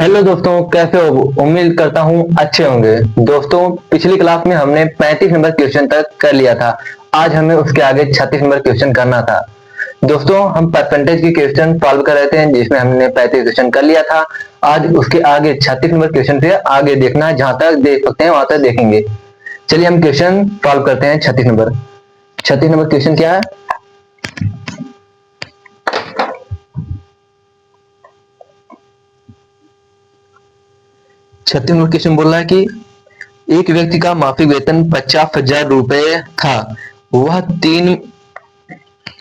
Hello दोस्तों, कैसे हो? उम्मीद करता हूँ अच्छे होंगे। दोस्तों, पिछली क्लास में हमने 35 नंबर क्वेश्चन तक कर लिया था। आज हमें उसके आगे 36 नंबर क्वेश्चन करना था। दोस्तों, हम परसेंटेज की क्वेश्चन सॉल्व कर रहे थे जिसमें हमने 35 क्वेश्चन कर लिया था। आज उसके आगे 36 नंबर क्वेश्चन से आगे देखना है, जहां तक देख सकते हैं वहां तक देखेंगे। चलिए हम क्वेश्चन सॉल्व करते हैं। 36 नंबर क्वेश्चन क्या है? 36 नंबर क्वेश्चन बोल रहा है कि एक व्यक्ति का मासिक वेतन 50,000 रुपए था। वह तीन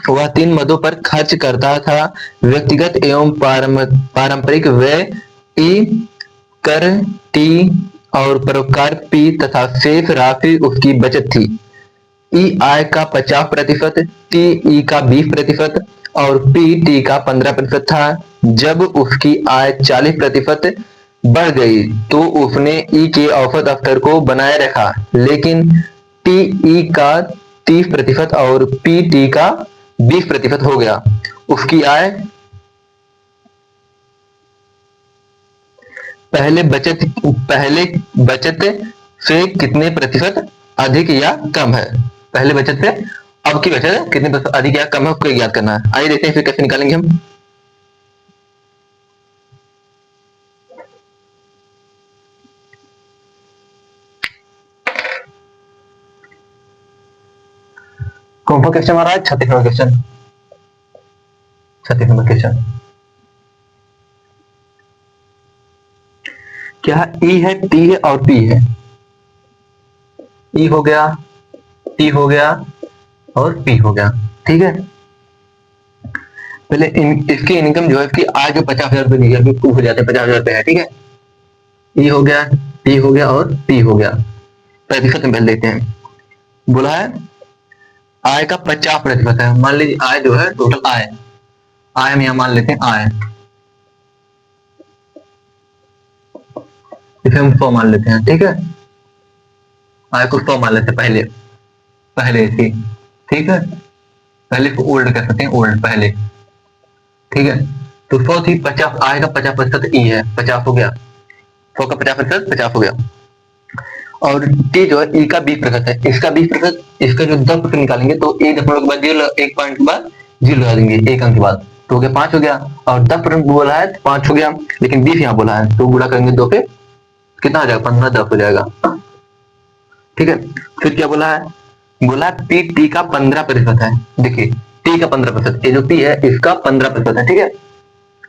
वह तीन मदों पर खर्च करता था। व्यक्तिगत एवं पारंपरिक व्यय ई, कर टी और परोपकार पी तथा शेष राशि उसकी बचत थी। ई आय का 50%, टी ई का 20% और पी टी का 15% था। जब उसकी आय 40% बढ़ गई तो उसने ई के औसत स्तर को बनाए रखा, लेकिन टी ई का 30% और पी टी का 20% हो गया। उसकी आय पहले बचत से कितने प्रतिशत अधिक या कम है? पहले बचत से अब की बचत कितने प्रतिशत अधिक या कम है, उसको ज्ञात करना है। आइए देखते हैं फिर कैसे निकालेंगे हम। कौन सा क्वेश्चन आ रहा है? 36 नंबर क्वेश्चन। 36 नंबर क्वेश्चन क्या? ई है, टी है और पी है। ई हो गया, टी हो गया और पी हो गया। ठीक है, पहले इसकी इनकम जो है, इसकी आज जो 50,000 रुपए दी है, अभी हो जाते हैं 50,000 रुपए है। ठीक है, ई हो गया, टी हो गया और पी हो गया। प्रतिशत में पहले लेते हैं। बोला है आय का 50% है। मान लीजिए आय जो है, टोटल आय, हम यहां मान लेते हैं आय, इसे हम 100 मान लेते हैं। ठीक है, आय को 100 मान लेते हैं पहले थी। ठीक है, पहले को ओल्ड कर सकते हैं, ओल्ड पहले। ठीक है, तो 100 थी, 50 आय का 50% ई है, 50 हो गया। 100 का 50% 50 हो गया। और टी जो है, ई का 20% है, इसका 20%, इसका जो 10% निकालेंगे तो 1 दशमलव के बाद 0, 1 पॉइंट के बाद 0 लगा देंगे, 1 अंक के बाद, तो हो गया 5 हो गया। और 10% बोला है 5 हो गया, लेकिन 20 यहाँ बोला है, तो गुणा करेंगे 2 पे, कितना आ जाएगा? 15, 10 हो जाएगा। ठीक है, फिर क्या बोला है? बोला पी टी का 15% है। देखिए, टी का 15%, ये जो पी है इसका 15% है। ठीक है,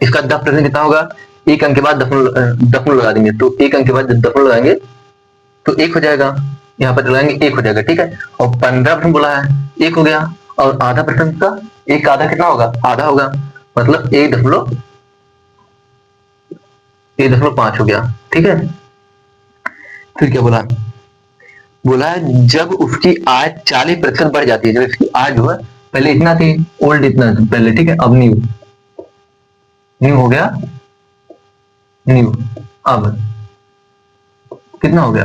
इसका 10% कितना होगा? 1 अंक के बाद दशमलव लगा देंगे, तो 1 अंक के बाद जब दशमलव लगाएंगे तो 1 हो जाएगा। यहाँ पर लगाएंगे 1 हो जाएगा। ठीक है, और 15% बोला है, 1 हो गया। और आधा परसेंट का, 1 का आधा कितना होगा? आधा होगा, मतलब 1.5 हो गया। ठीक है, फिर क्या बोला? बोला है जब उसकी आय 40% बढ़ जाती है, जब इसकी आय जो है पहले इतना थी, ओल्ड इतना थी पहले। ठीक है, अब न्यू, न्यू हो गया, न्यू। अब कितना हो गया?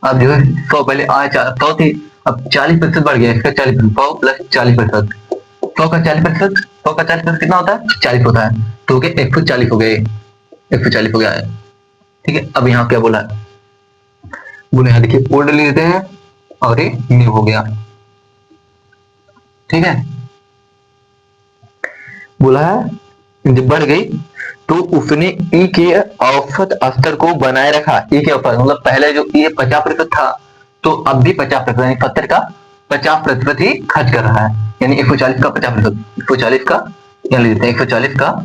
अब जो है 100, पहले आय 100 थी, अब 40% बढ़ गया, इसका 40%, 100 प्लस 40%, 100 का 40%, 100 का 40% कितना होता है? 40 होता है, तो हो गया 140 हो गए, 140 हो गया है। ठीक है, अब यहाँ क्या बोला है? बोले यहाँ देखिए, ओल्ड ले लेते हैं और ये न्यू हो गया। ठीक है, बोला है जब बढ़ गई तो उसने ई के औसत स्तर को बनाए रखा। ई के औसत मतलब पहले जो ई 50% था, तो अब भी 50%, यानी 70 का 50% ही खर्च कर रहा है, यानी 140 का 50%, 140 का यहाँ ले लेते हैं, 140 का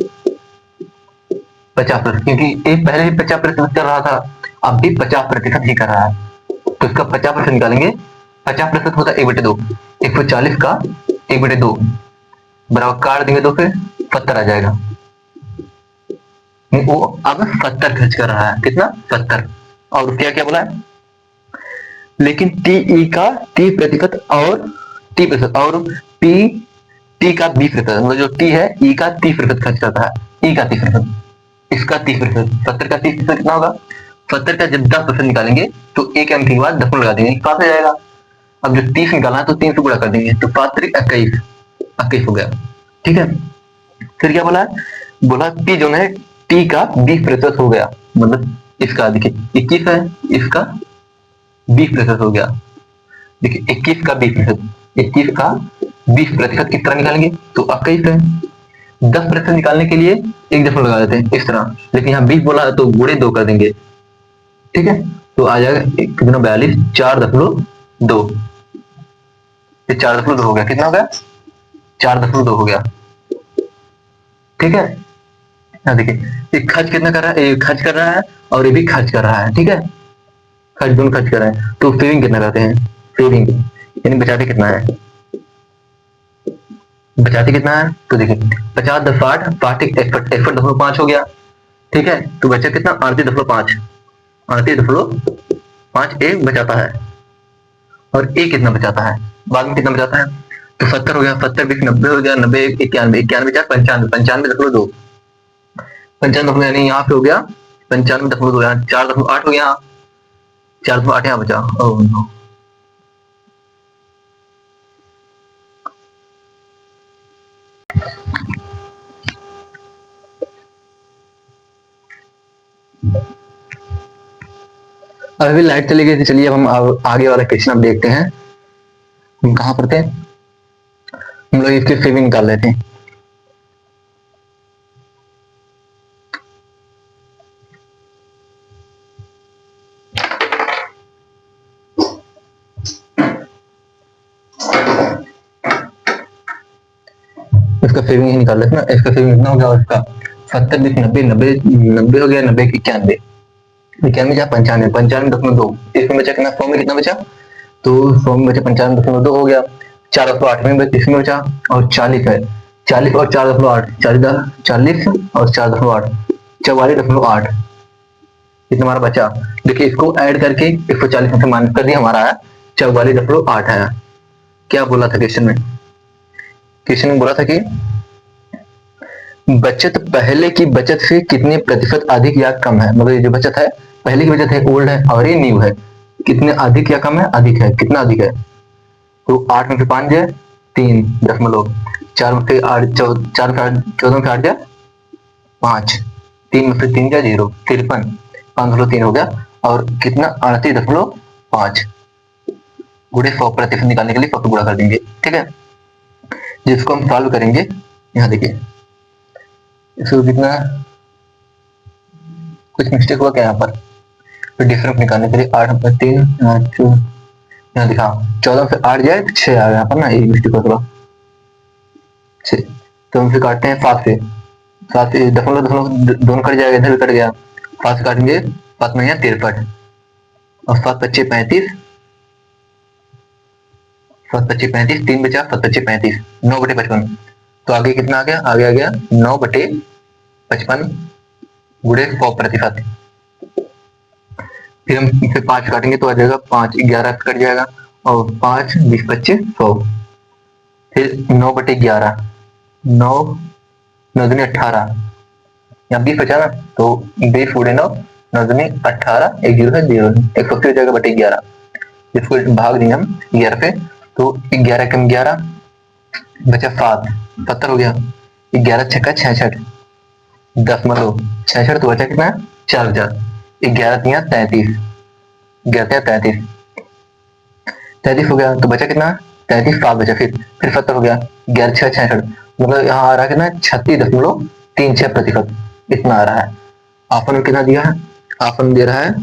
50%, क्योंकि ये पहले भी 50% कर रहा था, अब भी 50% ही कर रहा है, तो इसका 50% निकालेंगे। 50% होता है 1/2, 140 का 1/2 बराबर काट देंगे तो फिर 70 आ जाएगा। वो अब 70 खर्च कर रहा है, कितना? 70। और क्या क्या बोला है? लेकिन टीई का 30% और टी% और पी टी का 20%, मतलब जो टी है ई का 30% खर्च करता है, ई का 30%, इसका 30%, 70 का 30% कितना होगा? 70 का जब 10% निकालेंगे तो एक अंक के बाद दशमलव लगा देंगे, पास हो जाएगा। अब जो 30 निकालना है तो 3 से गुणा कर देंगे, तो 5×3 = 21 हो गया। ठीक है, फिर क्या बोला? बोला टी जो है, टी का 20% हो गया, मतलब इसका देखिए 21 है, इसका 20% हो गया। देखिए 21 का 20%, 21 का 20% किस तरह निकालेंगे, तो आपका इस तरह 10% निकालने के लिए एक दशमलव लगा देते हैं इस तरह, लेकिन यहाँ 20 बोला है तो गुणे 2 कर देंगे। ठीक है, तो आ जाएगा कितना 42, 4.2, 4.2 हो गया, कितना हो गया 4.2 हो गया। ठीक है, यहाँ देखिए ये खर्च कितना कर रहा है, ये खर्च कर रहा है और ये भी खर्च कर रहा है। ठीक है, खर्च दोनों खर्च कर रहा है, तो सेविंग कितना करते हैं, सेविंग यानी बचाते कितना है, बचाते कितना है, तो देखिए 50 10 8 61.5 हो गया। ठीक है, तो बचा कितना 38.5, 38.5 ए बचाता है, और ए कितना बचाता है, बाद में कितना बचाता है, तो 70 हो गया, 70 20 90 हो गया, 90 91 91 4 95 95.2, 95 यानी यहाँ पे हो गया 95.2, यहाँ 4.8 हो गया, 4.8 यहाँ बचा। ओह नो, अब अभी लाइट चली गई थी, चलिए अब हम आगे वाला क्वेश्चन अब देखते हैं। हम कहाँ पर थे, हम लोग इसकी सेविंग निकाल रहे थे। इसका सेविंग ही निकाल लेते ना, इसका सेविंग कितना हो गया, इसका 70 20 90 90 90 हो गया, 90 91 91 जा 95 95.2, इसमें बचा कितना, 100 में कितना बचा, तो 100 में बचा 95.2 हो गया, 4.8 में इसमें बचा, और 40 है, 40 और 4.8 40 और 4.8 44.8, कितना हमारा बचा। देखिए इसको ऐड करके 140 में से माइनस कर दिया, हमारा आया 44.8 आया। क्या बोला था क्वेश्चन में, क्वेश्चन में बोला था कि बचत पहले की बचत से कितने प्रतिशत अधिक या कम है, मतलब ये जो बचत है पहले की बचत है ओल्ड है और ये न्यू है, कितने अधिक या कम है, अधिक है, कितना अधिक है, तो 8 में से 5 जाए 3.4 में से 8 4 14 में से 8 जाए 5, 3 में से 3 जाए 0 53, 5.3 हो गया, और कितना 38.5 गुणे 100% निकालने के लिए 100 गुणा कर देंगे। ठीक है, जिसको हम सॉल्व करेंगे, यहाँ देखिए इसको कितना, कुछ मिस्टेक हुआ क्या यहाँ पर, तो डिफरेंस निकालने के लिए 8 में 3 यहाँ दिखा 14 से 8 जाए 6 आ गया यहाँ पर ना, ये मिस्टेक हुआ थोड़ा 6, तो हम फिर काटते हैं 7 से, 7 से दशमलव दशमलव दोनों कट जाएगा, इधर भी कट गया, 7 से काटेंगे 7 में 63 और 7 25 35, 7 25 35 3 बचा 7 25 35 9/55, तो आगे कितना आ गया, आगे आ गया 9/55 गुणे 100%। फिर हम इसे 5 काटेंगे तो आ जाएगा 5 11 कट जाएगा, और 5 20 25 100, फिर 9/11 9 9 दूनी 18, यहाँ 20 बचा ना, तो 20 गुणे 9 9 दूनी 18 एक 0 है 0 180 हो जाएगा बटे 11, इसको भाग देंगे हम 11 पे, तो 11 कम 11 बचा 7 70 हो गया, 11 छक्का 66 दशमलव 66, तो बचा कितना 4 बचा, 11 तिया 33 11 33 33 हो गया, तो बचा कितना 33 7 बचा, फिर 70 हो गया, 11 6 66, मतलब यहाँ आ रहा है कितना 36.36%, इतना आ रहा है। आपन में कितना दिया है, आपन दे रहा है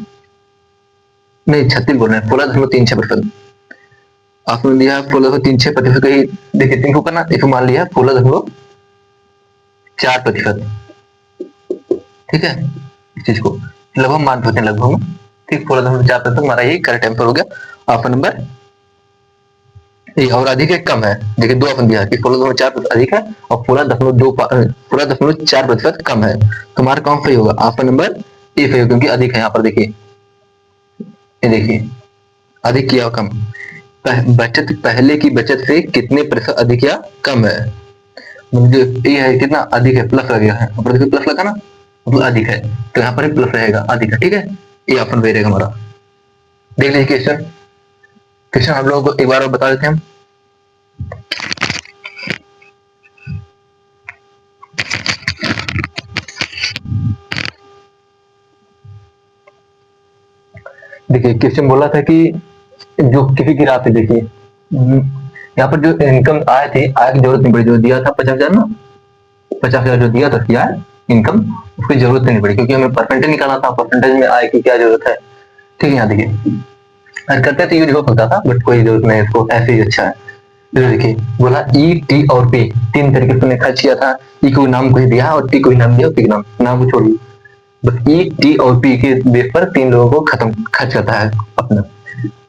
नहीं 36 बोल रहे हैं 16.36%, आपने दिया है 16.36%, कहीं देखिए 3 को करना, इसको मान लिया 16.4%। ठीक है, इस चीज को लगभग मान सकते हैं, लगभग में ठीक 16.4% हमारा ये करेक्ट आंसर हो गया। ऑप्शन नंबर ये, और अधिक है कम है, देखिए 2 ऑप्शन दिया है कि 16.4% अधिक है और 16.4% कम है, तुम्हारा कौन सही होगा, ऑप्शन नंबर ए सही होगा, क्योंकि अधिक है यहाँ पर देखिए, ये देखिए अधिक या कम, बचत पहले की बचत से कितने प्रतिशत अधिक या कम है, मतलब ये है कितना अधिक है, प्लस लगेगा है, ऊपर देखिए प्लस लगा ना, मतलब अधिक है, तो यहाँ पर प्लस रहेगा, अधिक है। ठीक है, ये ऑप्शन बी रहेगा हमारा। देख लीजिए क्वेश्चन, क्वेश्चन हम लोगों को एक बार और बता देते हैं हम, देखिए क्वेश्चन बोला था कि जो किसी की राशि देखिए, यहाँ पर जो इनकम आए थे, आय की जरूरत नहीं पड़ी, जो दिया था 50,000 ना, 50,000 जो दिया था किया इनकम, उसकी जरूरत नहीं पड़ी क्योंकि हमें परसेंटेज निकालना था, परसेंटेज में आय की क्या जरूरत है। ठीक है, यहाँ देखिए करते तो यूज हो सकता था बट कोई जरूरत नहीं, इसको ऐसे ही अच्छा है। देखिए बोला ई टी और पी तीन तरीके से खर्च किया था। ई को नाम को ही दिया और टी को ही नाम दिया, पी नाम नाम को छोड़िए, बस ई टी और पी के बेस पर तीन लोगों को खत्म खर्च करता है अपना।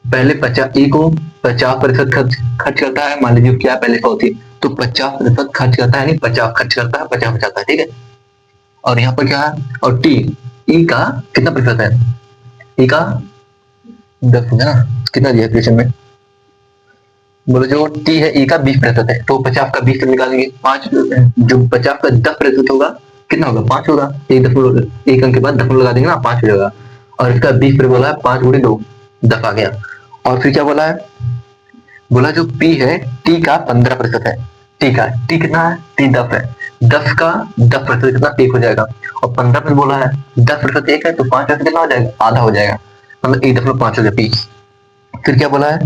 पहले 50 ई को 50% खर्च करता है, मान लीजिए क्या पहले 100 थी तो 50% खर्च करता है, यानी 50 खर्च करता है, 50 बचाता है। ठीक है, और यहाँ पर क्या है, और टी ई का कितना प्रतिशत है, ई का 10 है ना, कितना दिया क्वेश्चन में, बोलो जो टी है ई का 20% है तो 50 का 20 निकालेंगे, 5 जो 50 का 10% होगा कितना होगा, 5 होगा, एक अंक के बाद दशमलव लगा देंगे ना, 5 हो जाएगा। और इसका 20 पर बोला है 5 गुणे 2, 10 आ गया। और फिर क्या बोला है, बोला जो पी है टी का 15% है, टी का, टी कितना है, टी 10 है, 10 का 10% कितना, 1 हो जाएगा। और 15 पर बोला है 10% 1 है तो 5% कितना हो जाएगा, आधा हो जाएगा, मतलब 1.5 हो जाएगा पी। फिर क्या बोला है,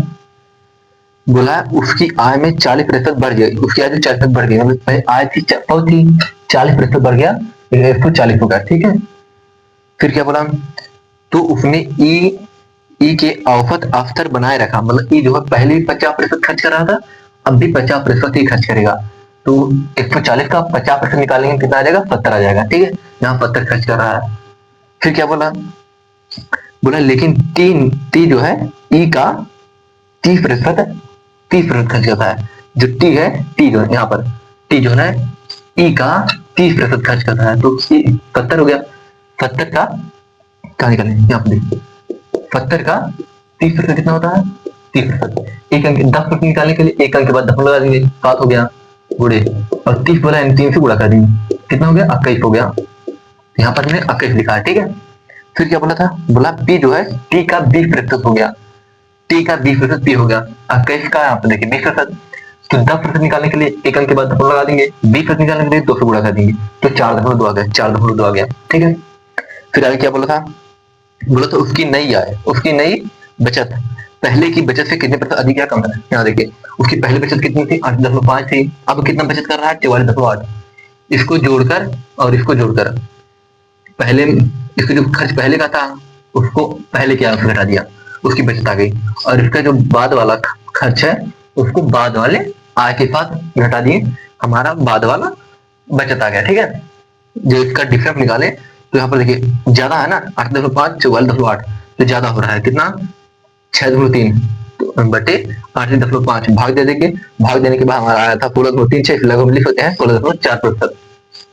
बोला उसकी आय में 40% बढ़ गई, उसकी आय 40% बढ़ गई, मतलब आय थी 100 थी, 40% बढ़ गया, 140 हो गया। ठीक है, फिर क्या बोला, तो उसने ई के औसत स्तर बनाए रखा, मतलब ई जो है पहले 50% खर्च कर रहा था, अब भी 50% ही खर्च करेगा। तो 140 का 50% निकालेंगे कितना आ जाएगा, 70 आ जाएगा। ठीक है, यहाँ 70 खर्च कर रहा है। फिर क्या बोला, बोला लेकिन टी जो है ई का 30% खर्च करता है, जो टी है, टी जो है यहाँ पर टी जो है ई का 30% खर्च करता है, तो 70 हो गया, 70 का क्या निकालें, यहाँ पर देखिए 70 का 30% कितना होता है, 30%, एक अंक 10% निकालने के लिए एक अंक के बाद दशमलव लगा देंगे, 7 हो गया गुड़े, और 30 बोला 3 से गुणा कर देंगे, कितना हो गया, 21 हो गया, यहाँ पर हमने 21 लिखा है। ठीक है, फिर क्या बोला था, बोला पी जो है टी का 20% हो गया, टी का 20% पी हो गया, 21 का यहाँ पर देखिए 20%, तो 10% निकालने के लिए एक अंक के बाद दशमलव लगा देंगे, 20% निकालने के लिए 2 से गुणा कर देंगे, तो 4.2 आ गया, 4.2 आ गया। ठीक है, फिर आगे क्या बोला था, बोला तो उसकी नई आय, उसकी नई बचत पहले की बचत से कितने प्रतिशत अधिक या कम है। यहाँ देखिए उसकी पहली बचत कितनी थी, 8.5 थी, अब कितना बचत कर रहा है, 44.8। इसको जोड़कर और इसको जोड़कर पहले इसको जो खर्च पहले का था उसको पहले क्या घटा दिया, उसकी बचत आ गई, और इसका जो बाद वाला खर्च है उसको बाद वाले आय के साथ घटा दिए, हमारा बाद वाला बचत आ गया। ठीक है, जो इसका डिफरेंस निकाले तो यहाँ पर देखिए ज्यादा है ना, 8.5 44.8, तो ज्यादा हो रहा है कितना, 6.3 बटे 8.5 भाग दे देंगे, भाग देने के बाद हमारा आया था 16.36, लगभग लिख सकते हैं 16.4%।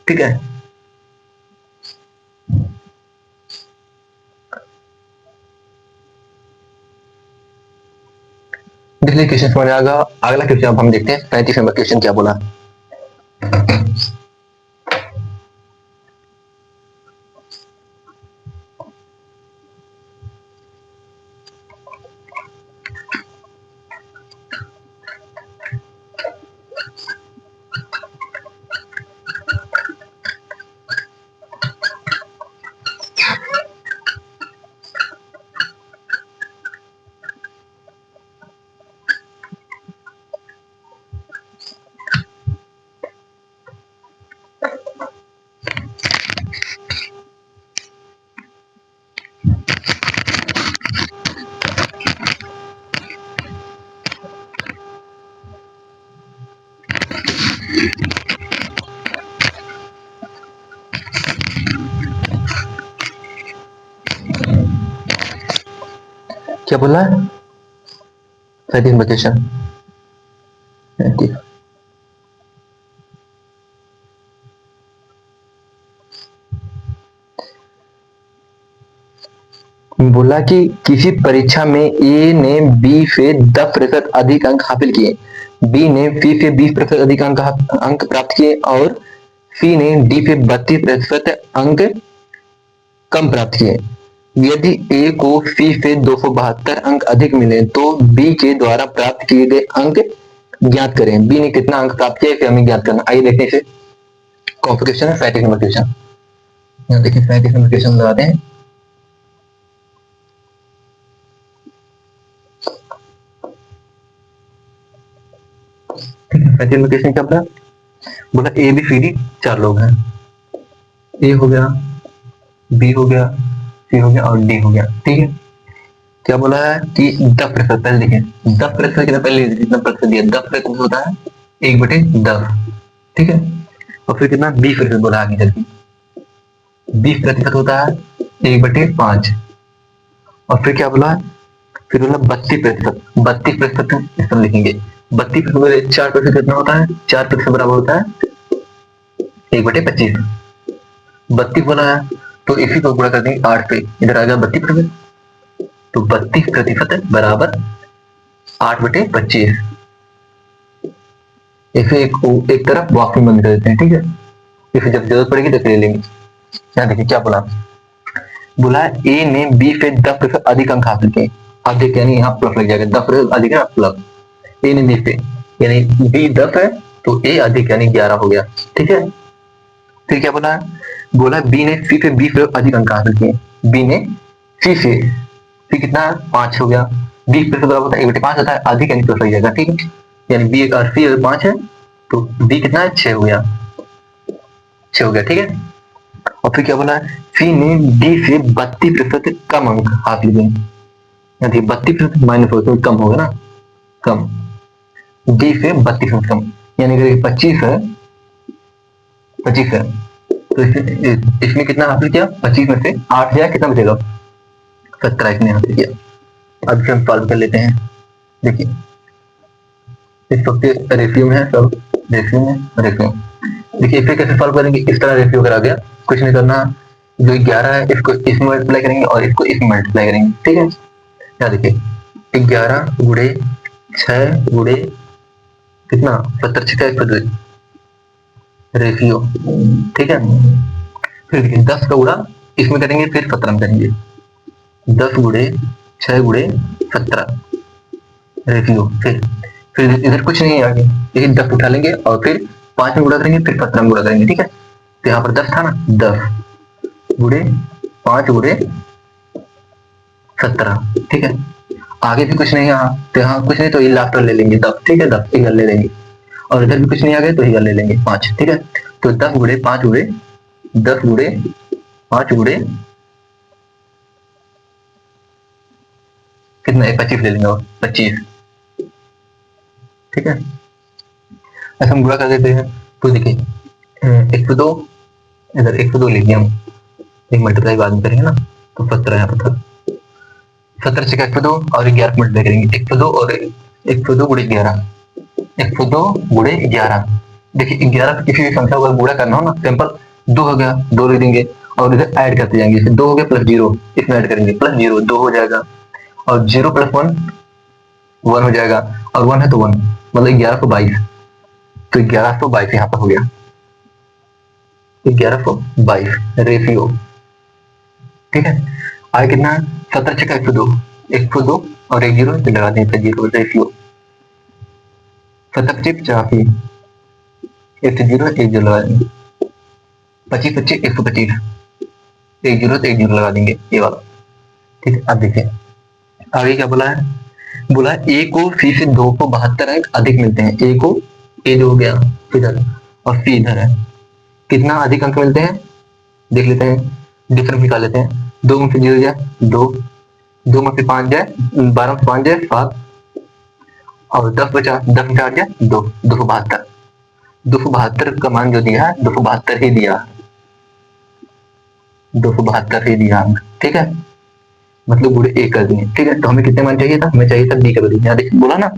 ठीक है, देखिए क्वेश्चन समझ आएगा। अगला क्वेश्चन अब हम देखते हैं 35 नंबर क्वेश्चन क्या बोला। क्या बोला है, 35 नंबर क्वेश्चन, बोला कि किसी परीक्षा में ए ने बी से 10% अधिक अंक हासिल किए, बी ने सी से 20% अधिक अंक प्राप्त किए और सी ने डी से 32% अंक कम प्राप्त किए। यदि ए को सी से 272 अंक अधिक मिले तो बी के द्वारा प्राप्त किए गए अंक ज्ञात करें। बी ने कितना अंक प्राप्त किया इसे हमें ज्ञात करना। आइए देखते हैं इसे। कॉम्प्लिकेशन है 35 नंबर क्वेश्चन। यहाँ देखिए 35 नंबर क्वेश्चन लगाते हैं। सेकंड में क्वेश्चन क्या बोला? बोला ए बी सी डी 4 लोग हैं। ए हो गया, बी हो गया, सी हो गया और डी हो गया। ठीक है, क्या बोला है कि 10%, पहले देखिए 10% कितना, पहले जितना प्रतिशत दिया 10% होता है 1/10। ठीक है, और फिर कितना 20% बोला आगे चल के 20% होता है 1/5। और फिर क्या बोला, फिर बोला 32%, 32% इसमें लिखेंगे। 32% 4% कितना होता है, 4% बराबर होता है 1/25। 32 बोला है तो इसी को गुणा कर देंगे 8 पे, इधर आ गया 32%, तो 32% बराबर 8/25। इसे एक तरफ बॉक्स में बंद कर देते हैं। ठीक है, इसे जब जरूरत पड़ेगी तो ले लेंगे। यहाँ देखिए क्या बोला, बोला ए ने बी से 10% अधिक अंक हासिल किए। अब देखिए यानी यहाँ प्लस लग जाएगा, 10% अधिक है प्लस, ए ने बी से, यानी बी 10 है तो ए अधिक यानी 11 हो गया। ठीक है, फिर क्या बोला, बोला बी ने सी से 20% अधिक अंक हासिल किए। बी ने सी से, सी कितना 5 हो गया, 20% बराबर होता है 1/5 होता है, अधिक यानी प्लस लग जाएगा। ठीक है, यानी बी और सी 5 है तो बी कितना है 6 हो गया, 6 हो गया। ठीक है, और फिर क्या बोला, सी ने डी से 32% कम अंक हासिल किए। यानी 32% -4 कम होगा ना, कम, डी से 32% कम, यानी अगर 25 है, 25 है तो इसमें कितना हासिल किया, 25 में से 8 जाए कितना बचेगा, 17 इसने हासिल किया। अब हम सॉल्व कर लेते हैं। देखिए इस वक्त रेशियो में है, सब रेशियो में, रेशियो। देखिए फिर कैसे सॉल्व करेंगे, इस तरह रेशियो करा गया, कुछ नहीं करना, जो 11 है इसको इसमें मल्टीप्लाई करेंगे और इसको इसमें मल्टीप्लाई करेंगे। ठीक है, क्या देखिए 11 गुणे 6 गुणे कितना 70, 6 रेशियो। ठीक है, फिर देखिए 10 का गुणा इसमें करेंगे, फिर 17 में करेंगे, 10 गुणे 6 गुणे 17 रेशियो। फिर इधर कुछ नहीं है आगे, यही 10 उठा लेंगे और फिर 5 में गुणा करेंगे, फिर 17 में गुणा करेंगे। ठीक है, तो यहाँ पर 10 था ना, 10 गुणे 5 गुणे 17। ठीक है, आगे भी कुछ नहीं है, तो यहाँ कुछ नहीं तो ये लास्ट ले लेंगे 10। ठीक है, 10 इधर ले लेंगे और इधर भी कुछ नहीं आ गया तो इधर ले लेंगे 5। ठीक है, तो 10 गुणे 5 गुणे 10 गुणे 5 गुणे कितना है 25 ले लेंगे, और 25। ठीक है, ऐसा हम गुणा कर देते हैं। तो देखिए 102, इधर 102 लिख दिया हम, एक मल्टीप्लाई बाद में करेंगे ना, तो 17 यहाँ पर था, 17 से 102 और 11 मल्टीप्लाई करेंगे, 102 और 102 गुणे 11, 102 गुणे 11। देखिए 11 पे किसी भी संख्या को गुणा करना हो ना, सिंपल 2 हो गया, 2 लिख देंगे और इधर ऐड करते जाएंगे, 2 हो गया प्लस 0, इसमें ऐड करेंगे प्लस 0, 2 हो जाएगा, और 0 प्लस 1 1 हो जाएगा, और 1 है तो 1, मतलब 1122, तो 1122 यहाँ पर हो गया, 1122 रेशियो। ठीक है, आगे कितना है 17 से 102, 102 और 1 0 लगा दें, 0 रेशियो, 17 85, 1 0 1 0 लगा देंगे, 25 25 125, 1 0 तो 1 0 लगा देंगे ये वाला। ठीक है, अब देखिए आगे क्या बोला है, बोला ए को सी से 272 अंक अधिक मिलते हैं। ए को, ए जो हो गया इधर और सी इधर है, कितना अधिक अंक मिलते हैं देख लेते हैं, डिफरेंस निकाल लेते हैं। 2 में से 0 जाए 2, 2 में से 5 जाए 12 में से 5 जाए 7, और 10 बचा, 10 में 8 जाए 2, 272, 272 का मान जो दिया है 272 ही दिया, 272 ही दिया। ठीक है, मतलब गुणे 1 कर दिए। ठीक है, तो हमें कितने मान चाहिए था, हमें चाहिए था बी का वैल्यू, यहाँ देखिए बोला ना,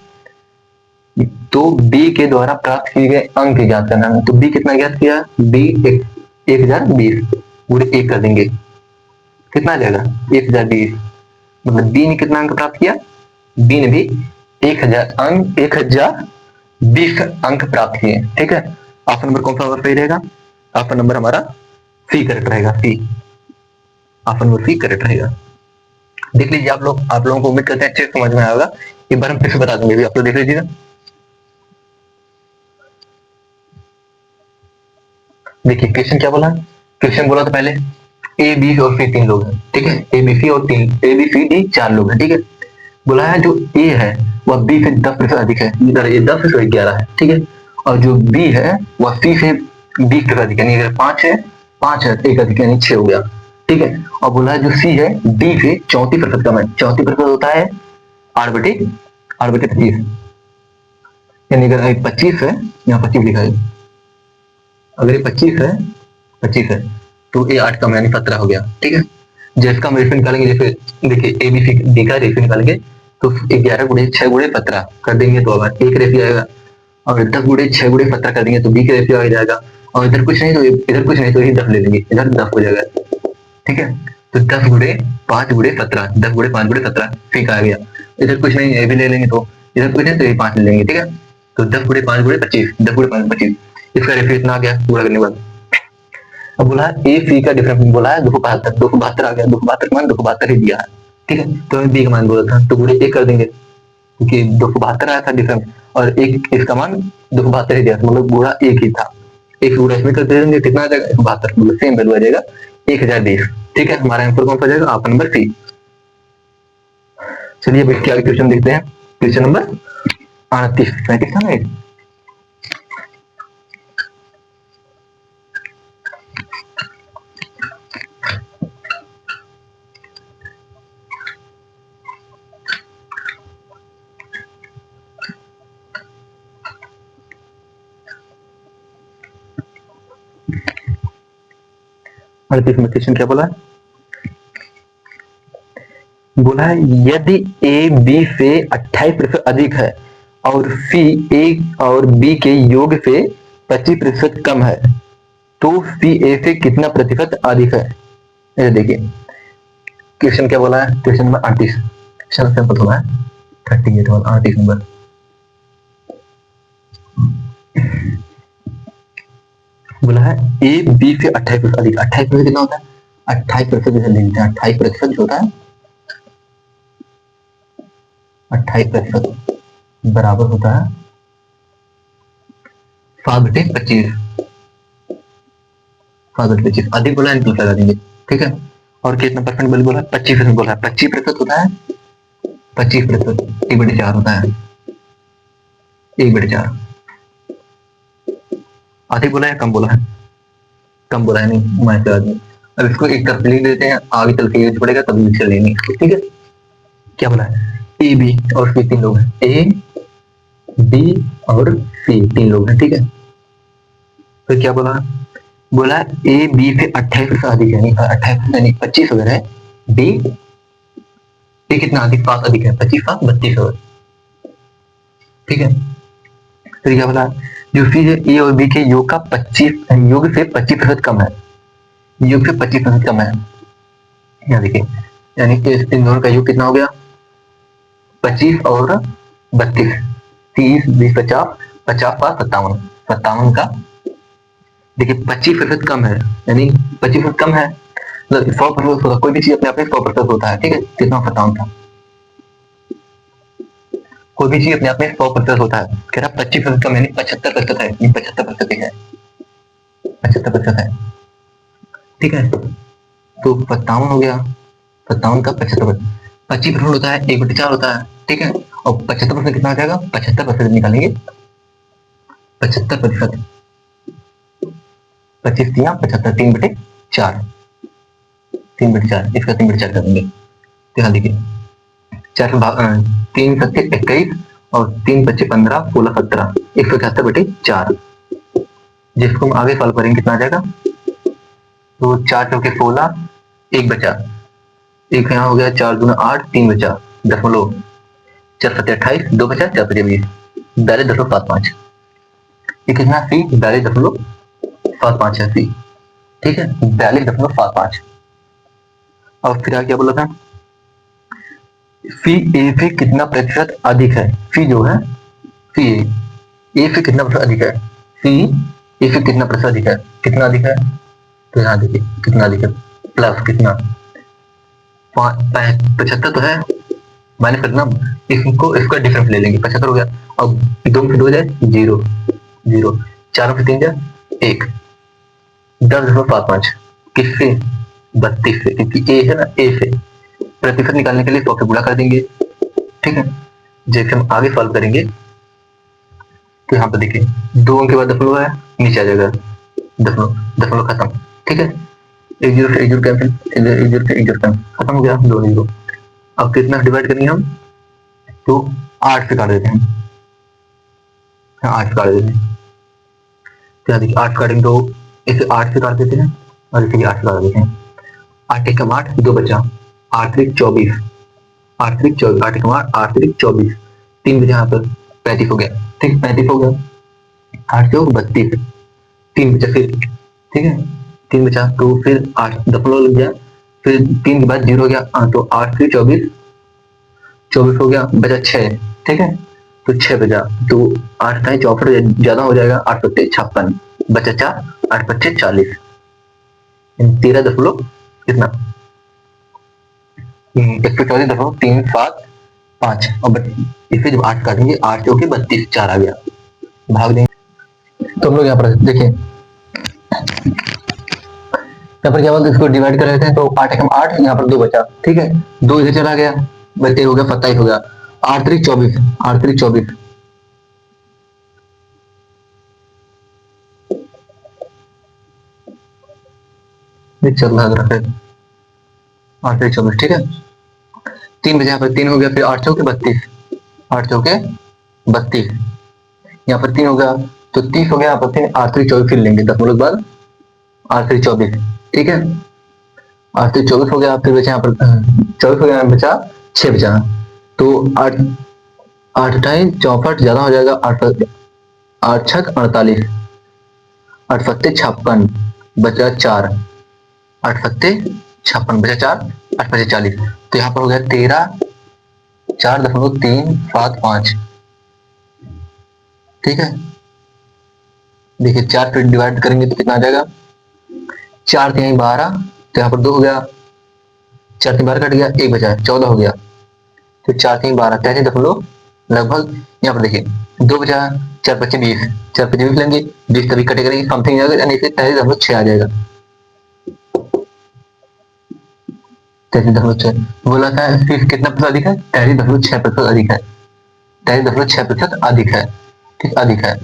तो बी के द्वारा प्राप्त किए गए अंक की ज्ञात करना है, तो बी कितना ज्ञात किया, बी 1020 गुणे 1 कर देंगे, कितना आ जाएगा 1020, मतलब बी ने कितना अंक प्राप्त किया, बी ने भी 1020 अंक प्राप्त किए। ठीक है, ऑप्शन नंबर कौन सा सही रहेगा, ऑप्शन नंबर हमारा सी करेक्ट रहेगा, सी, ऑप्शन नंबर सी करेक्ट रहेगा। देख लीजिए आप लोगों को उम्मीद करते हैं अच्छे समझ में आएगा, एक बार हम फिर से बता देंगे, भी आप लोग देख लीजिएगा। देखिए क्वेश्चन क्या बोला, क्वेश्चन बोला तो पहले ए बी और सी 3 लोग हैं। ठीक है, ए बी सी और 3, ए बी सी डी 4 लोग हैं। ठीक है, बोला है जो ए है वह बी से 10% अधिक है, इधर ये 10 से 11 है, ठीक है। और जो बी है वह सी से 20% अधिक है, अगर 5 है तो एक अधिक यानी 6 हो गया, ठीक है। और बोला है जो सी है डी से 34% कम है, 34% होता है 8/25, यानी अगर 25 है, यहाँ 25 लिखा है, अगर ये 25 है तो ये 8 कम यानी 17 हो गया, ठीक है। जिसका हम रेशियो निकालेंगे, जैसे देखिए ए बी सी डी का रेशियो निकालेंगे तो 11 गुणे 6 गुणे 17 कर देंगे तो अगर एक रेशियो आएगा, और 10 गुणे 6 गुणे 17 कर देंगे तो बी का रेशियो आ जाएगा, और इधर कुछ नहीं तो ये 10 ले लेंगे, इधर 10 हो जाएगा, ठीक है। तो 10 गुणे 5 गुणे 17, 10 गुणे 5 गुणे 17 ठीक आ गया, इधर कुछ नहीं ये भी ले लेंगे, तो इधर कुछ नहीं तो ये 5 ले लेंगे, ठीक है। तो 10 गुणे 5 गुणे 25, 10 गुणे 5 25, इसका रेशियो इतना आ गया पूरा करने के बाद। अब बोला ए सी का डिफरेंस बोला है 272 आ गया, 272 का मान 272 ही दिया है, ठीक है। तो हमें बी का मान बोला था तो गुणे 1 कर देंगे, क्योंकि 272 आया था डिफरेंस और एक इसका मान 272 ही दिया था, मतलब गुणा 1 ही था, एक गुणा इसमें कर देंगे कितना आ जाएगा 172, मतलब सेम वैल्यू आ जाएगा 1020, ठीक है। हमारा आंसर कौन सा जाएगा, ऑप्शन नंबर सी। चलिए अब इसके आगे क्वेश्चन देखते हैं, क्वेश्चन नंबर 38 था ना। क्वेश्चन क्या बोला है, बोला है यदि ए बी से 28% अधिक है और सी ए और बी के योग से 25% कम है तो सी ए से कितना प्रतिशत अधिक है। ये देखिए क्वेश्चन क्या बोला है, क्वेश्चन नंबर 38, क्वेश्चन सिंपल बोला है 38 और 38 नंबर। बोला है ए बी से 28% अधिक, 28% कितना होता है, 28% जैसे लिखते हैं 28% जो होता है 28% बराबर होता है 7/25, 7/25 अधिक बोला है प्लस लगा देंगे, ठीक है। और कितना परसेंट बोला, 25% बोला है, 25% होता है 25%, 1/4 होता है 1/4, अधिक बोला है कम बोला है, कम बोला है नहीं मैं लगा देंगे। अब इसको एक तरफ लिख देते हैं, आगे चल के यूज पड़ेगा तब यूज कर लेंगे, ठीक है। क्या बोला है ए बी और सी 3 लोग हैं, ए बी और सी 3 लोग हैं, ठीक है। फिर क्या बोला, बोला ए बी से 28% अधिक है, 28% यानी 25 अगर है, बी ए कितना अधिक 5 अधिक है, 25 7 32 अगर, ठीक है। फिर क्या बोला, जो सी है ए और बी के योग का 25 योग से 25% कम है, योग से 25% कम है, यहाँ देखिए यानी कि इन दोनों का योग कितना हो गया 25 और 32, 30 20 50 50 5 57, 57 का देखिए 25% कम है, यानी 25% कम है, मतलब 100% होता, कोई भी चीज अपने आप में 100% होता है, ठीक है। कितना 57 था, कोई भी चीज अपने आप में 100% होता है, कह रहा 25% कम यानी 75% है, 75% ही है, 75% है, ठीक है। तो 57 हो गया, 57 का 75, 25% होता है 1/4 होता है, ठीक है। और 75% कितना आ जाएगा, 75% निकालेंगे, 75%, 25 दिया 75, 3/4, 3/4, इसका 3/4 कर देंगे, तो यहाँ देखिए 3 7 21 और 3 25 15 16 17 171/4, जिसको हम आगे सॉल्व करेंगे कितना आ जाएगा, तो 4 चौके 16, 1 बचा, एक यहाँ हो गया 4 दूना 8, 3 बचा, 4 7 28, 2 बचा, 4 5 20, 42.75, ये कितना सी 42.75 है सी, ठीक है 42.75। और फिर आगे क्या बोला था, सी ए से कितना प्रतिशत अधिक है, सी जो है सी ए से कितना प्रतिशत अधिक है, सी ए से कितना प्रतिशत अधिक है, कितना अधिक है, तो यहाँ देखिए कितना अधिक है, प्लस कितना 75 तो है, माइनस करना, इसको इसका डिफरेंस ले लेंगे, 75 हो गया, अब 2 से 2 जाए 0 0, 4 से 3 जाए 1, 10.75 किससे 32 से, क्योंकि ए है ना, ए से प्रतिशत निकालने के लिए 100 से गुणा कर देंगे, ठीक है। जैसे हम आगे सॉल्व करेंगे तो यहाँ पर देखिए 2 अंक के बाद दशमलव है, नीचे आ जाएगा दशमलव, दशमलव खत्म। ठीक है, एक जीरो से एक जीरो कैंसिल, एक जीरो से एक जीरो कैंसिल, खत्म हो गया, 2 जीरो। अब कितना डिवाइड करेंगे हम, तो 8 से काट देते हैं, 8 से काट देते हैं। क्या देखिए 8 काटेंगे तो इसे 8 से काट देते हैं और इसे भी 8 से काट देते हैं। 8 एकम 8, 2 बचा, 8 3 24, 8 3 24, 8 एकम 8, 8 3 24, 3 बचा यहाँ पर 35 हो गया। ठीक, 35 हो गया, 8 से 32, 3 बचा फिर, ठीक है 3 बचा, तो फिर 8 दशमलव लग गया, फिर 3 के बाद 0 हो गया, तो 8 3 24, 24 हो गया, बचा 6। ठीक है, तो 6 बचा, तो 8 था 64 ज्यादा हो जाएगा, 8 पत्ते 56, बचा 4, 8 पच्चे 40, 13 दशमलव कितना 114.375, और इसे जब 8 काटेंगे 8 चौके 32, 4 आ गया, भाग देंगे। तो हम लोग यहाँ पर देखिए, यहाँ पर क्या बोलते हैं, इसको डिवाइड कर लेते हैं, तो 8 एकम 8, यहाँ पर 2 बचा, ठीक है 2 इधर चला गया, बच्चे हो गया 27 हो गया, 8 3 24, 8 3 24, चल रहा है 8 3 24, ठीक है 3 बजे यहाँ पर 3 हो गया, फिर 8 चौके 32, 8 चौके 32, यहाँ पर 3 हो गया तो 30 हो गया, यहाँ पर 3, 8 3 24 फिर लेंगे दशमलव के बाद, 8 3 24, ठीक है 8 3 24 हो गया, फिर बचा यहाँ पर 24 हो गया, बचा 6 बचा, तो 8 8 64 ज्यादा हो जाएगा, 8 छक 48, 8 पत्ते 56, बचा 4, 8 पत्ते 56 बचा 4, 8 पत्ते 40, तो यहाँ पर हो गया 13 4.375, ठीक है देखिए 4 फिर डिवाइड करेंगे तो कितना आ जाएगा, 4 3 12, तो यहाँ पर 2 हो गया, 4 3 12 कट गया, 1 बचा 14 हो गया, तो 4 3 12 33 दशमलव लगभग, यहाँ पर देखिए 2 बचा, 4 25 20, 4 25 20 लेंगे, 20 तभी कटेगा नहीं, समथिंग जाएगा, यानी इसे 33.6 आ जाएगा, 33.6 बोला था, फिर कितना प्रतिशत अधिक है, 33.6% अधिक है, 33.6% अधिक है, ठीक अधिक है,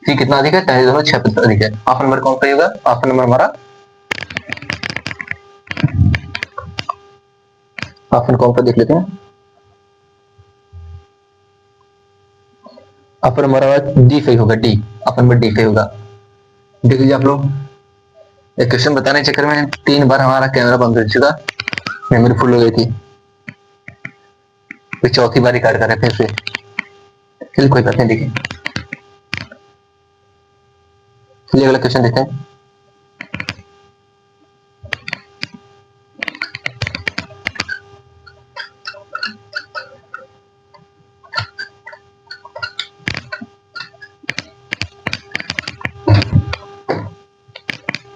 सी कितना अधिक है, 33.6% अधिक है। ऑप्शन नंबर कौन सा होगा, ऑप्शन नंबर हमारा ऑप्शन कौन सा देख लेते हैं, ऑप्शन हमारा डी सही होगा, डी ऑप्शन नंबर डी सही होगा। देख लीजिए आप लोग, एक क्वेश्चन बताने के चक्कर में 3 बार हमारा कैमरा बंद कर चुका, मेमोरी फुल हो गई थी, फिर चौथी बार रिकॉर्ड कर रहे थे, फिर चलिए कोई बात नहीं, देखिए चलिए अगला क्वेश्चन देखते हैं।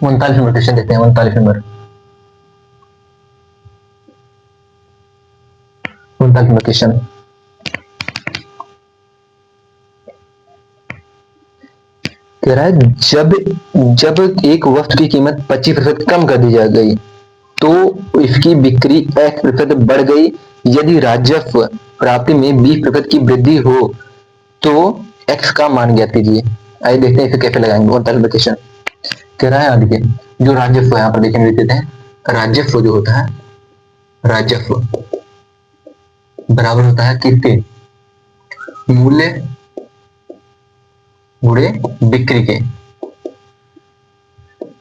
उनतालीस नंबर क्वेश्चन देखते हैं, 39 नंबर, 39 नंबर क्वेश्चन, कह रहा है जब जब एक वस्तु की कीमत 25% कम कर दी जा गई तो इसकी बिक्री x% बढ़ गई, यदि राजस्व प्राप्ति में 20% की वृद्धि हो तो x का मान ज्ञात कीजिए। आइए देखते हैं इसे कैसे लगाएंगे। 39 क्वेश्चन कह रहा है, देखिए जो राजस्व यहाँ पर देखेंगे देते हैं, राजस्व जो होता है, राजस्व बराबर होता है किसके, मूल्य गुणे बिक्री के,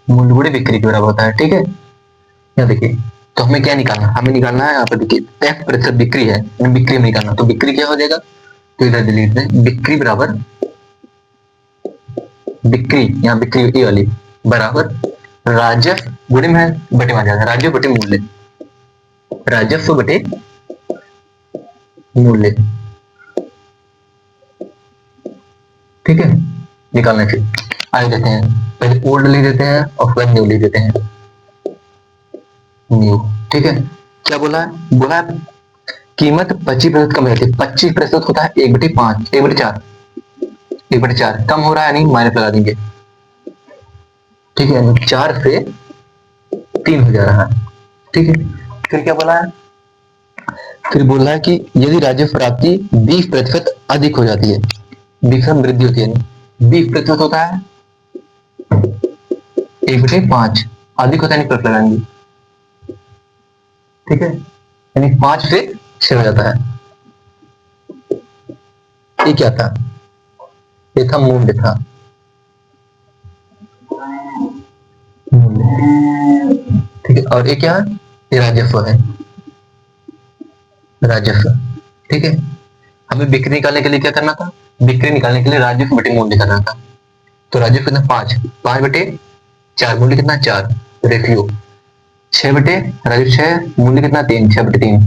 मूल्य गुणे बिक्री के बराबर होता है, ठीक है। यहाँ देखिए तो हमें क्या निकालना, हमें निकालना है यहाँ पर देखिए f% बिक्री है, बिक्री में निकालना, तो बिक्री क्या हो जाएगा, तो इधर डिलीट दें, बिक्री बराबर बिक्री, यहाँ बिक्री ए वाली बराबर राजस्व गुणे में है, बटे में आ जाएगा, राजस्व बटे मूल्य, राजस्व बटे मूल्य, ठीक है निकालने से। आगे देते हैं, पहले ओल्ड ले देते हैं और फिर न्यू ले देते हैं, न्यू, ठीक है। क्या बोला है, बोला है कीमत 25% कम रहती है, 25% होता है 1/5, 1/4, 1/4 कम हो रहा है, नहीं माइनस लगा देंगे, ठीक है 4 से 3 हो जा रहा है, ठीक है। फिर क्या बोला है, फिर बोल रहा है कि यदि राजस्व प्राप्ति 20% अधिक हो जाती है, 20% वृद्धि होती है, 20% होता है 1/5, अधिक होता है नहीं प्लस लगाएंगे, ठीक है, यानी 5 से 6 हो जाता है। ये क्या था? ये था मूल्य था, मूल्य, ठीक है। और ये क्या है? ये राजस्व है, राजस्व, ठीक है। हमें बिक्री निकालने के लिए क्या करना था? बिक्री निकालने के लिए राजस्व बटे मूल्य करना था। तो राजस्व कितना? 5/4, मूल्य कितना? 4, रेशियो 6/, राजस्व 6, मूल्य कितना? 3, 6/3।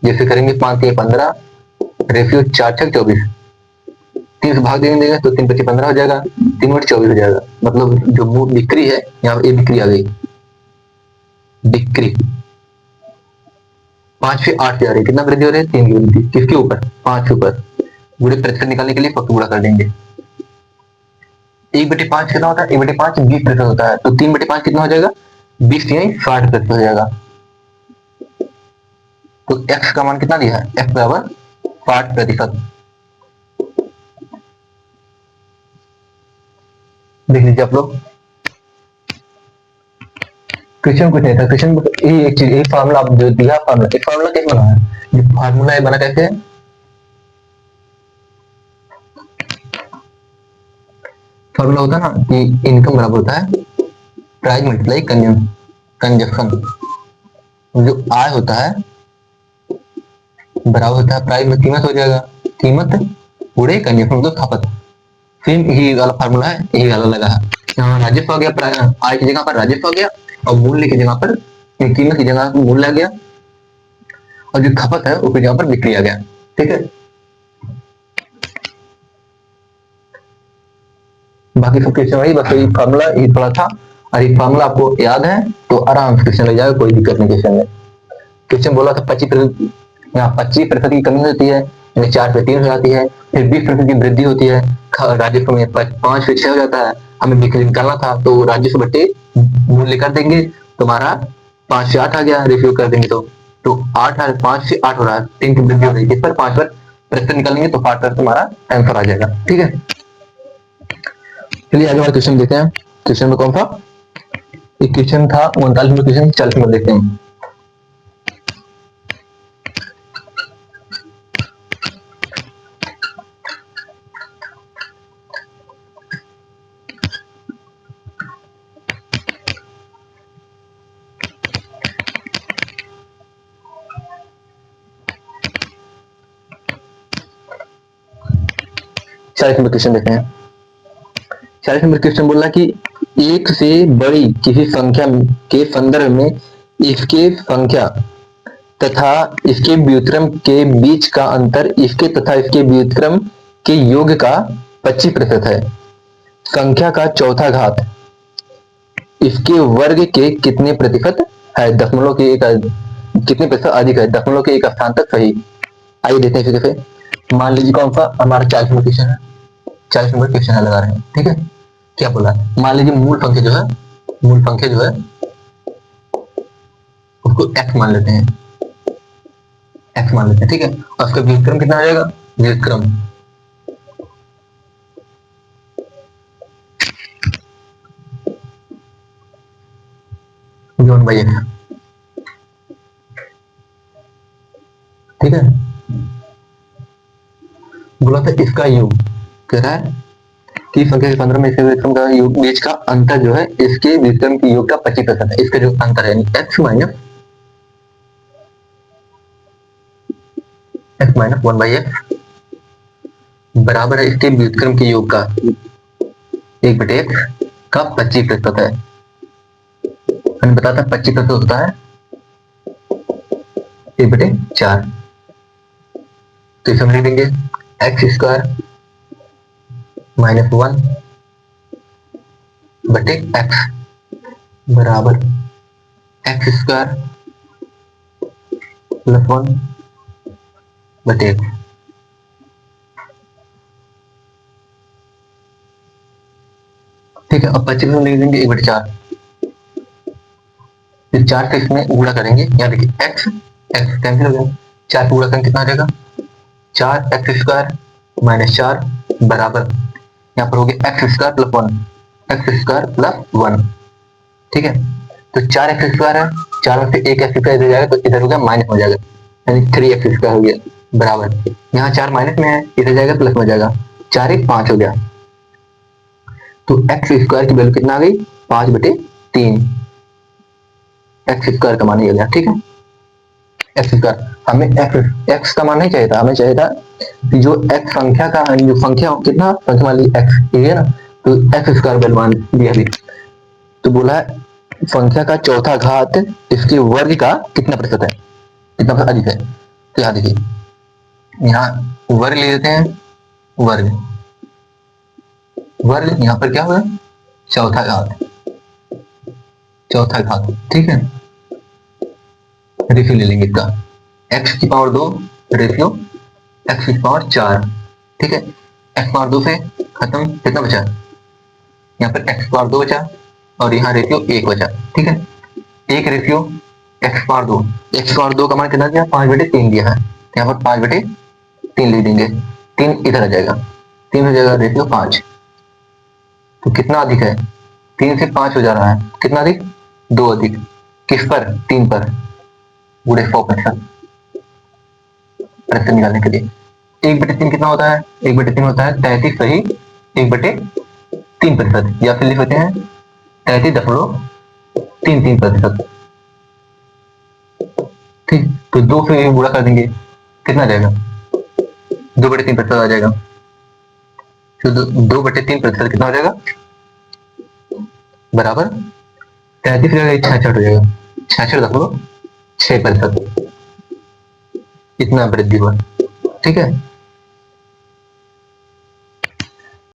जैसे करेंगे 5 3 15, रेशियो 4 6 24, 3 से भाग देंगे तो 3 × 5 = 15 हो जाएगा, 3/24 हो जाएगा। मतलब जो बिक्री है, यहाँ ये बिक्री आ गई, बिक्री 5 से 8 जा रही है, कितना वृद्धि हो रही है? 3 की वृद्धि, किसके ऊपर? 5 के ऊपर। गुणे प्रतिशत निकालने के लिए फक्त गुणा कर देंगे। 1/5 कितना होता है? 1/5 20% होता है, तो 3/5 कितना हो जाएगा? 20 यानी 60% हो जाएगा। तो x का मान कितना दिया है? x बराबर 60%। देख लीजिए आप लोग, क्वेश्चन कुछ नहीं था, क्वेश्चन ये एक चीज, ये फार्मूला आप जो दिया फार्मूला, ये फार्मूला कैसे बना है? ये फार्मूला ये बना कैसे है? फार्मूला होता है ना कि इनकम बराबर होता है प्राइस मल्टीप्लाई कंजप्शन। जो आय होता है बराबर होता है प्राइस में कीमत हो जाएगा, कीमत पूरे कंजप्शन मतलब खपत। सेम यही वाला फार्मूला है, यही वाला लगा है। यहाँ राजस्व आ गया, आय की जगह पर राजस्व आ गया, और मूल्य की जगह पर, कीमत की जगह पर मूल्य आ गया, और जो खपत है उसकी जगह पर बिक्री आ गया, ठीक है। बाकी सब क्वेश्चन वही, बस यही फार्मूला यही थोड़ा था, और ये फार्मूला आपको याद है तो आराम से क्वेश्चन लग जाएगा, कोई दिक्कत नहीं क्वेश्चन में। क्वेश्चन बोला था 25%, यहाँ 25% की कमी होती है, 4/3 हो जाती है, फिर 20% की वृद्धि होती है, राजस्व में 5 से 6 हो जाता है। हमें बिक्री निकालना था, तो राजस्व बटे मूल्य कर देंगे, तुम्हारा 5 से 8 आ गया, रेशियो कर देंगे तो 5 से 8 हो रहा है, 3 की वृद्धि हो रही है, इस पर 5 पर प्रतिशत निकालेंगे तो 5 तुम्हारा आंसर आ जाएगा, ठीक है। चलिए आगे वाला क्वेश्चन देखते हैं। क्वेश्चन में कौन था? एक क्वेश्चन था 39 में, क्वेश्चन 40 में देखते हैं। क्वेश्चन देखते हैं। 40 नंबर क्वेश्चन बोल रहा है कि एक से बड़ी किसी संख्या के संदर्भ में इसके संख्या तथा इसके व्युत्क्रम के बीच का अंतर इसके तथा इसके व्युत्क्रम के योग का 25% है। संख्या का चौथा घात इसके वर्ग के कितने प्रतिशत है? दशमलव के एक कितने प्रतिशत अधिक है? दशमलव के एक स्थान तक सही। आइए देखते हैं फिर से। मान लीजिए कौन सा हमारा 40 नंबर क्वेश्चन है, 40 नंबर क्वेश्चन है लगा रहे हैं, ठीक है। क्या बोला? मान लीजिए मूल संख्या जो है, मूल संख्या जो है उसको x मान लेते हैं, x मान लेते हैं, ठीक है। और उसका व्युत्क्रम कितना आ जाएगा? व्युत्क्रम जोन बाई x, ठीक है। बोला था इसका योग कह रहा है कि संख्या के 15 में इसके व्युत्क्रम का योग बीच का अंतर जो है इसके व्युत्क्रम के योग का 25% है। इसका जो अंतर है x माइनस 1/x बराबर है इसके व्युत्क्रम के योग का 1/x का 25% है। हमें बताता 25% होता है 1/4, तो इसे हम लिख देंगे x² - 1/x बराबर x² + 1/x। ठीक है, अब 25 में लिख देंगे 1/4, फिर 4 से इसमें गुणा करेंगे, यहाँ देखिए x कैंसिल हो गया, 4 पूरा करें कितना आ जाएगा, 4x² माइनस 4 बराबर, यहाँ पर हो गया x² प्लस 1, x² प्लस 1। ठीक है, तो 4x² है, 4 में से एक x² इधर जाएगा तो इधर हो गया माइनस हो जाएगा, यानी 3x² हो गया बराबर, यहाँ 4 माइनस में है, इधर जाएगा प्लस में हो जाएगा, 4 1 5 हो गया। तो x² की वैल्यू कितना आ गई, 5/3, x² का मान ये गया। ठीक है, x², हमें x का मान नहीं चाहिए था, हमें चाहिए था कि जो x संख्या का, जो संख्या कितना संख्या मान ली x, ठीक है ना, तो x² वैल्यू मान दिया अभी, तो बोला है संख्या का चौथा घात इसके वर्ग का कितना प्रतिशत है, कितना प्रतिशत अधिक है। तो यहाँ देखिए, यहाँ वर्ग ले लेते हैं, वर्ग वर्ग यहाँ पर क्या होगा, चौथा घात, चौथा घात। ठीक है, रेशियो ले लेंगे इसका, x की पावर 2 रेशियो x की पावर 4। ठीक है, x पावर 2 से खत्म, कितना बचा, यहाँ पर x पावर 2 बचा और यहाँ रेशियो 1 बचा। ठीक है, 1 ratio x power 2, x power 2 का मान कितना दिया, 5/3 दिया है, तो यहाँ पर 5/3 लिख देंगे, 3 इधर आ जाएगा, 3 हो जाएगा रेशियो 5। तो कितना अधिक है, 3 से 5 हो जा रहा है, कितना अधिक, 2 अधिक, किस पर, 3 पर, पूरे 100% प्रतिशत निकालने के लिए। 1/3 कितना होता है, 1/3 होता है 33 सही 1/3%, या फिर लिख सकते हैं 33.33%। ठीक, तो 2 से गुणा कर देंगे, कितना आ जाएगा, 2/3% आ जाएगा। तो 2/3% कितना हो जाएगा, बराबर 33 जगह 66 हो जाएगा, 66.6%, इतना वृद्धि हुआ। ठीक है,